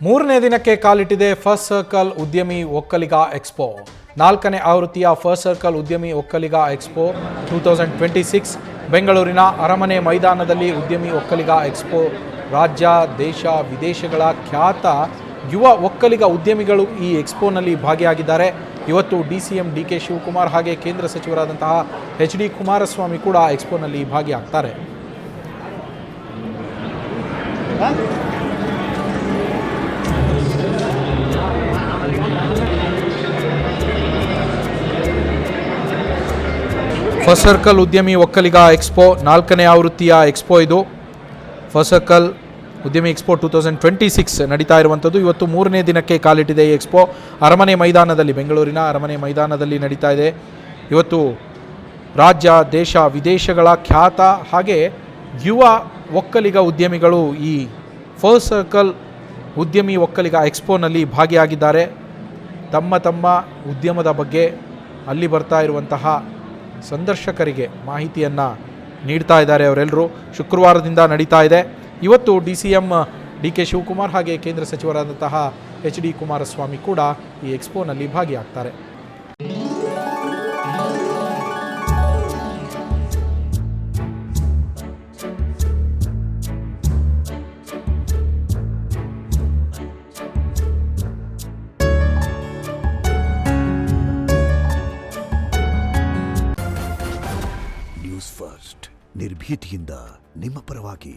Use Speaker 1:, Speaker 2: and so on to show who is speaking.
Speaker 1: ಮೂರನೇ ದಿನಕ್ಕೆ ಕಾಲಿಟ್ಟಿದೆ ಫಸ್ಟ್ ಸರ್ಕಲ್ ಉದ್ಯಮಿ ಒಕ್ಕಲಿಗ ಎಕ್ಸ್ಪೋ. 4ನೇ ಆವೃತ್ತಿಯ ಫಸ್ಟ್ ಸರ್ಕಲ್ ಉದ್ಯಮಿ ಒಕ್ಕಲಿಗ ಎಕ್ಸ್ಪೋ 2026 ಬೆಂಗಳೂರಿನ ಅರಮನೆ ಮೈದಾನದಲ್ಲಿ ಉದ್ಯಮಿ ಒಕ್ಕಲಿಗ ಎಕ್ಸ್ಪೋ ರಾಜ್ಯ ದೇಶ ವಿದೇಶಗಳ ಖ್ಯಾತ ಯುವ ಒಕ್ಕಲಿಗ ಉದ್ಯಮಿಗಳು ಈ ಎಕ್ಸ್ಪೋನಲ್ಲಿ ಭಾಗಿಯಾಗಿದ್ದಾರೆ. ಇವತ್ತು DCM DK ಶಿವಕುಮಾರ್ ಹಾಗೆ ಕೇಂದ್ರ ಸಚಿವರಾದಂತಹ HD ಕುಮಾರಸ್ವಾಮಿ ಕೂಡ ಎಕ್ಸ್ಪೋನಲ್ಲಿ ಭಾಗಿಯಾಗ್ತಾರೆ. ಫಸ್ಟ್ ಸರ್ಕಲ್ ಉದ್ಯಮಿ ಒಕ್ಕಲಿಗ ಎಕ್ಸ್ಪೋ 4ನೇ ಆವೃತ್ತಿಯ ಎಕ್ಸ್ಪೋ ಇದು. ಫಸ್ಟ್ ಸರ್ಕಲ್ ಉದ್ಯಮಿ ಎಕ್ಸ್ಪೋ 2026 ನಡೀತಾ ಇರುವಂಥದ್ದು. ಇವತ್ತು 3ನೇ ದಿನಕ್ಕೆ ಕಾಲಿಟ್ಟಿದೆ ಈ ಎಕ್ಸ್ಪೋ. ಅರಮನೆ ಮೈದಾನದಲ್ಲಿ, ಬೆಂಗಳೂರಿನ ಅರಮನೆ ಮೈದಾನದಲ್ಲಿ ನಡೀತಾ ಇದೆ. ಇವತ್ತು ರಾಜ್ಯ ದೇಶ ವಿದೇಶಗಳ ಖ್ಯಾತ ಹಾಗೆ ಯುವ ಒಕ್ಕಲಿಗ ಉದ್ಯಮಿಗಳು ಈ ಫಸ್ಟ್ ಸರ್ಕಲ್ ಉದ್ಯಮಿ ಒಕ್ಕಲಿಗ ಎಕ್ಸ್ಪೋನಲ್ಲಿ ಭಾಗಿಯಾಗಿದ್ದಾರೆ. ತಮ್ಮ ಉದ್ಯಮದ ಬಗ್ಗೆ ಅಲ್ಲಿ ಬರ್ತಾ ಇರುವಂತಹ ಸಂದರ್ಶಕರಿಗೆ ಮಾಹಿತಿಯನ್ನು ನೀಡ್ತಾ ಇದ್ದಾರೆ. ಅವರೆಲ್ಲರೂ ಶುಕ್ರವಾರದಿಂದ ನಡೀತಾ ಇದೆ. ಇವತ್ತು DCM DK ಶಿವಕುಮಾರ್ ಹಾಗೆ ಕೇಂದ್ರ ಸಚಿವರಾದಂತಹ HD ಕುಮಾರಸ್ವಾಮಿ ಕೂಡ ಈ ಎಕ್ಸ್ಪೋನಲ್ಲಿ ಭಾಗಿಯಾಗ್ತಾರೆ.
Speaker 2: ನ್ಯೂಸ್ ಫಸ್ಟ್ ನಿರ್ಭೀತಿಯಿಂದ ನಿಮ್ಮ ಪರವಾಗಿ.